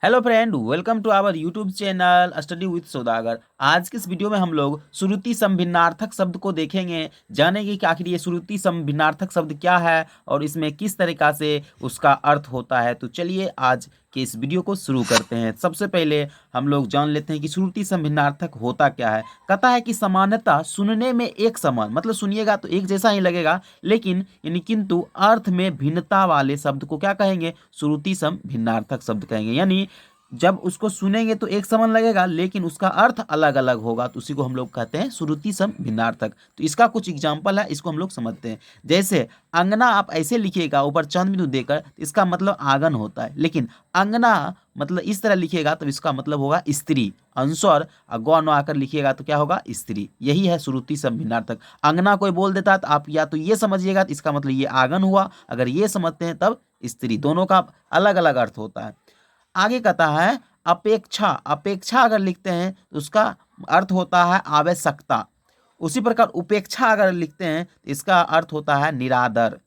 Hello friend, welcome to our YouTube channel study with Saudagar. आज के इस वीडियो में हम लोग श्रुति समभिन्नार्थक शब्द को देखेंगे, जानेंगे कि आखिर ये श्रुति समभिन्नार्थक शब्द क्या है और इसमें किस तरीका से उसका अर्थ होता है। तो चलिए आज के इस वीडियो को शुरू करते हैं। सबसे पहले हम लोग जान लेते हैं कि श्रुति समभिन्नार्थक होता क्या है। कहता है कि सामान्यतः सुनने में एक समान, मतलब सुनिएगा तो एक जैसा ही लगेगा, लेकिन यानी किंतु अर्थ में भिन्नता वाले शब्द को क्या कहेंगे? श्रुति समभिन्नार्थक शब्द कहेंगे। यानी जब उसको सुनेंगे तो एक समान लगेगा, लेकिन उसका अर्थ अलग अलग होगा, तो उसी को हम लोग कहते हैं श्रुति समभिन्नार्थक। तो इसका कुछ एग्जाम्पल है, इसको हम लोग समझते हैं। जैसे अंगना आप ऐसे लिखिएगा ऊपर चंद बिंदु देकर, तो इसका मतलब आंगन होता है, लेकिन अंगना मतलब इस तरह लिखिएगा तो इसका मतलब होगा स्त्री। अंस्वर गौ न आकर लिखिएगा तो क्या होगा? स्त्री। यही है श्रुति समभिन्नार्थक। अंगना कोई बोल देता है तो आप या तो ये समझिएगा तो इसका मतलब ये आंगन हुआ, अगर ये समझते हैं तब स्त्री। दोनों का अलग अलग अर्थ होता है। आगे कहता है अपेक्षा। अपेक्षा अगर लिखते हैं तो उसका अर्थ होता है आवश्यकता। उसी प्रकार उपेक्षा अगर लिखते हैं तो इसका अर्थ होता है निरादर।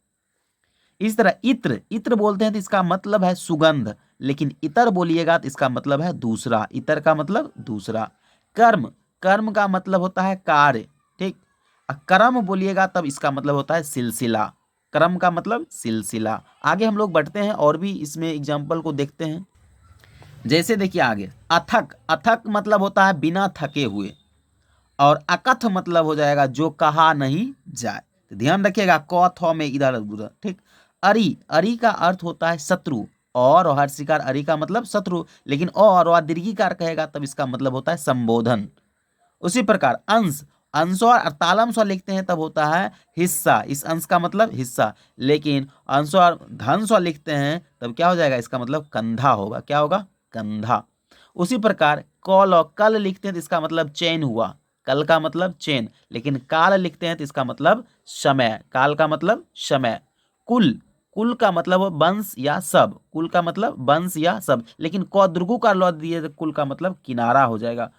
इस तरह इत्र, इत्र बोलते हैं तो इसका मतलब है सुगंध, लेकिन इतर बोलिएगा तो इसका मतलब है दूसरा। इतर का मतलब दूसरा। कर्म, कर्म का मतलब होता है कार्य, ठीक। कर्म बोलिएगा तब इसका मतलब होता है सिलसिला। कर्म का मतलब सिलसिला। आगे हम लोग बढ़ते हैं और भी इसमें एग्जाम्पल को देखते हैं। जैसे देखिए आगे अथक, अथक मतलब होता है बिना थके हुए, और अकथ मतलब हो जाएगा जो कहा नहीं जाए। तो ध्यान रखिएगा क थ में इधर उधर, ठीक। अरि, अरि का अर्थ होता है शत्रु, और हर्षिकार अरि का मतलब शत्रु, लेकिन और दीर्घिकार कहेगा तब इसका मतलब होता है संबोधन। उसी प्रकार अंश, अंश और तालम स्वर लिखते हैं तब होता है हिस्सा। इस अंश का मतलब हिस्सा, लेकिन अंश और धन स्वर लिखते हैं तब क्या हो जाएगा? इसका मतलब कंधा होगा। क्या होगा? कंधा। उसी प्रकार कल और कल लिखते हैं तो इसका मतलब चैन हुआ। कल का मतलब चैन, लेकिन काल लिखते हैं तो इसका मतलब समय। काल का मतलब समय। कुल, कुल का मतलब वंश या सब। कुल का मतलब वंश या सब, लेकिन कौद्रुगु का लौ दिए तो कुल का मतलब किनारा हो जाएगा।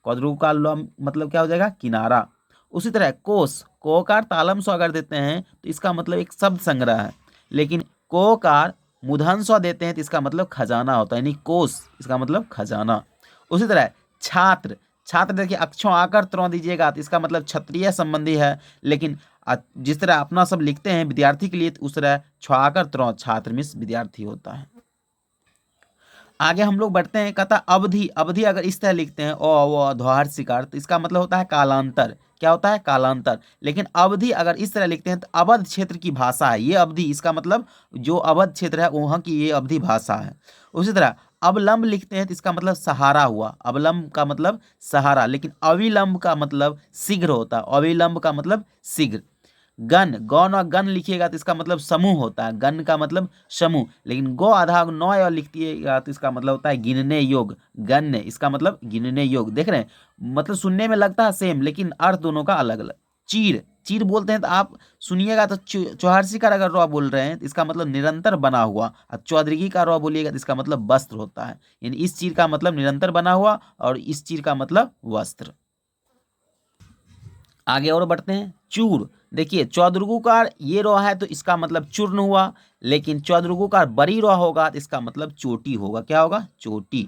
कौद्रुगु का लौ मतलब क्या हो जाएगा? किनारा। उसी तरह कोस, कोकार तालम स्व अगर देते हैं तो इसका मतलब एक शब्द संग्रह है, लेकिन कोकार मूर्धन्य स्व देते हैं तो इसका मतलब खजाना होता है, यानी कोस इसका मतलब खजाना। उसी तरह छात्र, छात्र देखिए अक्षों आकर त्रों दीजिएगा तो इसका मतलब क्षत्रिय संबंधी है, लेकिन जिस तरह अपना सब लिखते हैं विद्यार्थी के लिए तो उस तरह छाकर त्रों छात्र मीन्स विद्यार्थी होता है। आगे हम लोग बढ़ते हैं। कहता अवधि, अवधि अगर इस तरह लिखते हैं ओ ध्वार शिकार तो इसका मतलब होता है कालांतर। क्या होता है? कालांतर। लेकिन अवधि अगर इस तरह लिखते हैं तो अवध क्षेत्र की भाषा है ये अवधि, इसका मतलब जो अवध क्षेत्र है वहाँ की ये अवधि भाषा है। उसी तरह अवलंब लिखते हैं तो इसका मतलब सहारा हुआ। अवलंब का मतलब सहारा, लेकिन अविलंब का मतलब शीघ्र होता है। अविलंब का मतलब शीघ्र। गण, गौन और गण लिखिएगा तो इसका मतलब समूह होता है। गण का मतलब समूह, लेकिन गो आधा नौ और लिखिएगा तो इसका मतलब होता है गिनने योग। गण्य इसका मतलब गिनने योग। देख रहे हैं, मतलब सुनने में लगता है सेम, लेकिन अर्थ दोनों का अलग अलग। चीर, चीर बोलते हैं तो आप सुनिएगा तो चौहर्षी का अगर रॉ बोल रहे हैं तो इसका मतलब निरंतर बना हुआ, और चौधरी का रॉ बोलिएगा तो इसका मतलब वस्त्र होता है। यानी इस चीर का मतलब निरंतर बना हुआ और इस चीर का मतलब वस्त्र। आगे और बढ़ते हैं। चूर, देखिए चौद्रुगुकार ये रो है तो इसका मतलब चूर्ण हुआ, लेकिन चौद्रुगुकार बड़ी रो होगा तो इसका मतलब चोटी होगा। क्या होगा? चोटी।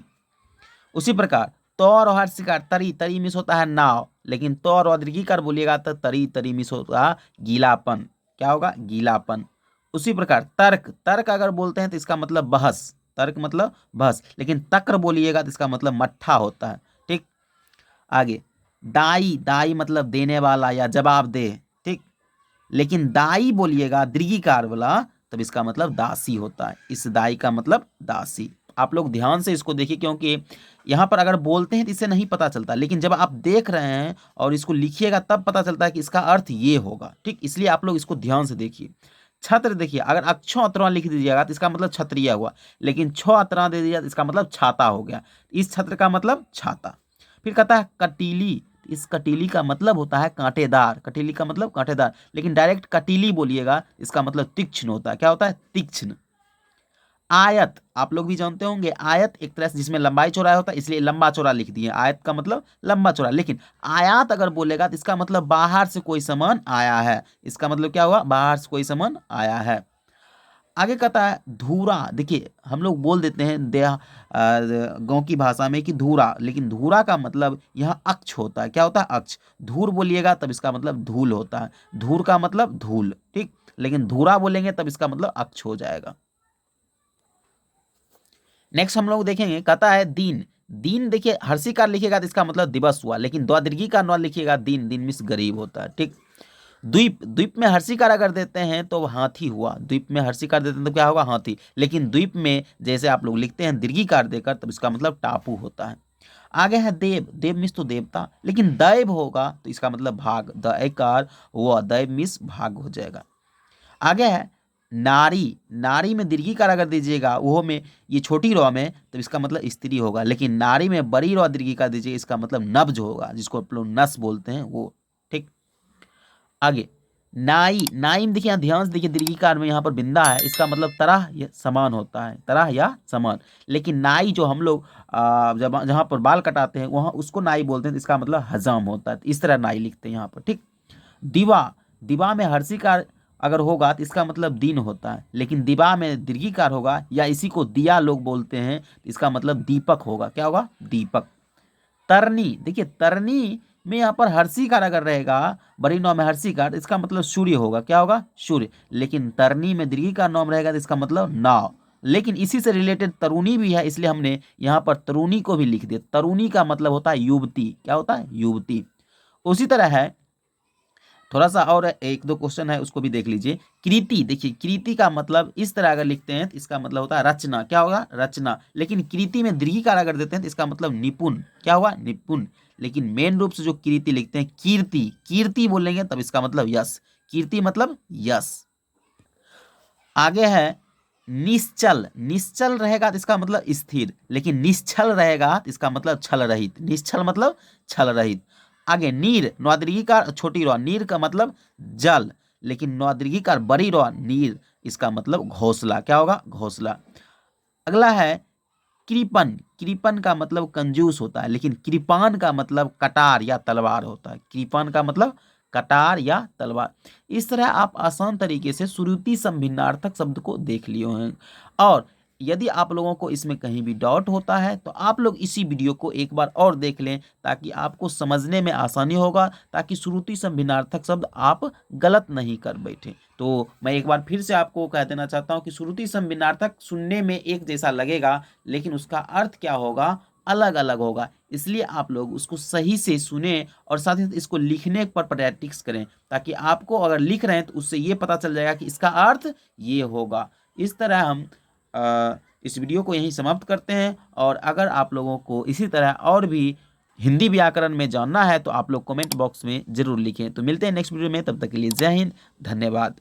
उसी प्रकार तौर और हर्षिकार तरी, तरी मिस होता है नाव, लेकिन तौर और दीर्घिकार बोलिएगा तो तरी, तरी मिस होता है गीलापन। क्या होगा? गीलापन। उसी प्रकार तर्क, तर्क अगर बोलते हैं तो इसका मतलब बहस। तर्क मतलब बहस, लेकिन तक्र बोलिएगा तो इसका मतलब मट्ठा होता है, ठीक। आगे दाई, दाई मतलब देने वाला या जवाब दे, ठीक। लेकिन दाई बोलिएगा दीर्घिकार वाला तब इसका मतलब दासी होता है। इस दाई का मतलब दासी। आप लोग ध्यान से इसको देखिए, क्योंकि यहाँ पर अगर बोलते हैं तो इससे नहीं पता चलता, लेकिन जब आप देख रहे हैं और इसको लिखिएगा तब पता चलता है कि इसका अर्थ ये होगा, ठीक। इसलिए आप लोग इसको ध्यान से देखिए। छत्र, देखिए अगर अक्षों अतरा लिख दीजिएगा तो इसका मतलब क्षत्रिय हुआ, लेकिन छो अतरा दे दिया तो इसका मतलब छाता हो गया। इस छत्र का मतलब छाता। फिर कहता है कटीली, इस कटीली का मतलब होता है कांटेदार। कटीली का मतलब कांटेदार, लेकिन डायरेक्ट कटीली बोलिएगा इसका मतलब तीक्ष्ण होता है। क्या होता है? तीक्ष्ण। आयत, आप लोग भी जानते होंगे आयत एक तरह से जिसमें लंबाई चौड़ाई होता है, इसलिए लंबा चौड़ा लिख दिए। आयत का मतलब लंबा चौड़ा, लेकिन आयात अगर बोलेगा तो इसका मतलब बाहर से कोई सामान आया है। इसका मतलब क्या हुआ? बाहर से कोई सामान आया है। आगे कहता है धूरा। देखिए हम लोग बोल देते हैं गांव की भाषा में कि धूरा, लेकिन धूरा का मतलब यहाँ अक्ष होता है। क्या होता है? अक्ष। धूर बोलिएगा तब इसका मतलब धूल होता है। धूर का मतलब धूल, ठीक। लेकिन धूरा बोलेंगे तब इसका मतलब अक्ष हो जाएगा। नेक्स्ट हम लोग देखेंगे, कहता है दिन। दिन देखिए हर्षिकार लिखिएगा तो इसका मतलब दिवस हुआ, लेकिन द्वादीर्घी का न लिखिएगा, दिन, दिन मीन्स गरीब होता है, ठीक। द्वीप, द्वीप में हर्षिकार अगर देते हैं तो हाथी हुआ। द्वीप में हर्षिकार देते हैं तो क्या होगा? हाथी। लेकिन द्वीप में जैसे आप लोग लिखते हैं दीर्घिकार देकर, तब इसका मतलब टापू होता है। आगे है देव। देव मीन्स तो देवता, लेकिन दैव होगा तो इसका मतलब भाग। दैकार हुआ, दैव मीन्स भाग हो जाएगा। आगे है नारी। नारी में दीर्घिकार अगर दीजिएगा, वो में ये छोटी रॉ में, तो इसका मतलब स्त्री होगा। लेकिन नारी में बड़ी रॉ दीर्घिकार दीजिए, इसका मतलब नब्ज होगा, जिसको आप लोग नस बोलते हैं वो, ठीक। आगे नाई। नाई में देखिए यहाँ ध्यान से देखिए, दीर्घिकार में यहाँ पर बिंदा है, इसका मतलब तरह या समान होता है, तरह या समान। लेकिन नाई जो हम लोग जब जहाँ पर बाल कटाते हैं वहाँ उसको नाई बोलते हैं, तो इसका मतलब हजाम होता है। इस तरह नाई लिखते हैं यहाँ पर, ठीक। दिवा। दिवा में हर्षिकार अगर होगा तो इसका मतलब दिन होता है, लेकिन दिवा में दीर्घिकार होगा या इसी को दिया लोग बोलते हैं, तो इसका मतलब दीपक होगा। क्या होगा? दीपक। तरनी। देखिए तरनी में यहाँ पर हर्षिकार अगर रहेगा, बड़ी नौ में हर्षिकार, इसका मतलब सूर्य होगा। क्या होगा? सूर्य। लेकिन तरनी में दीर्घिकार नॉम रहेगा तो इसका मतलब नाव। लेकिन इसी से रिलेटेड तरुणी भी है, इसलिए हमने यहाँ पर तरुणी को भी लिख दिया। तरुणी का मतलब होता है युवती। क्या होता है? युवती। उसी तरह है, थोड़ा सा और एक दो क्वेश्चन है उसको भी देख लीजिए। कृति। देखिए कृति का मतलब इस तरह अगर लिखते हैं तो इसका मतलब होता है रचना। क्या होगा? रचना। लेकिन कृति में दीर्घिकार अगर देते हैं तो इसका मतलब निपुण। क्या हुआ? निपुण। लेकिन मेन रूप से जो कृति लिखते हैं, कीर्ति, कीर्ति बोलेंगे तब इसका मतलब यश। कीर्ति मतलब यश। आगे है निश्चल। निश्चल रहेगा तो इसका मतलब स्थिर, लेकिन निश्चल रहेगा तो इसका मतलब छल रहित। निश्चल मतलब छल रहित। आगे नीर। नौदीर्घिकार छोटी रॉ, नीर का मतलब जल, लेकिन नौदीर्घिकार बड़ी रॉ, नीर, इसका मतलब घोंसला। क्या होगा? घोंसला। अगला है कृपन। कृपन का मतलब कंजूस होता है, लेकिन कृपान का मतलब कटार या तलवार होता है। कृपन का मतलब कटार या तलवार। इस तरह आप आसान तरीके से श्रुति संभिन्नार्थक शब्द को देख लिए हैं। और यदि आप लोगों को इसमें कहीं भी डाउट होता है तो आप लोग इसी वीडियो को एक बार और देख लें, ताकि आपको समझने में आसानी होगा, ताकि श्रुति संभिन्नार्थक शब्द आप गलत नहीं कर बैठे। तो मैं एक बार फिर से आपको कह देना चाहता हूँ कि श्रुति संभिन्नार्थक सुनने में एक जैसा लगेगा, लेकिन उसका अर्थ क्या होगा? अलग अलग होगा। इसलिए आप लोग उसको सही से सुने और साथ ही इसको लिखने पर प्रैक्टिस करें, ताकि आपको अगर लिख रहे हैं तो उससे ये पता चल जाएगा कि इसका अर्थ ये होगा। इस तरह हम इस वीडियो को यहीं समाप्त करते हैं। और अगर आप लोगों को इसी तरह और भी हिंदी व्याकरण में जानना है तो आप लोग कमेंट बॉक्स में ज़रूर लिखें। तो मिलते हैं नेक्स्ट वीडियो में, तब तक के लिए जय हिंद, धन्यवाद।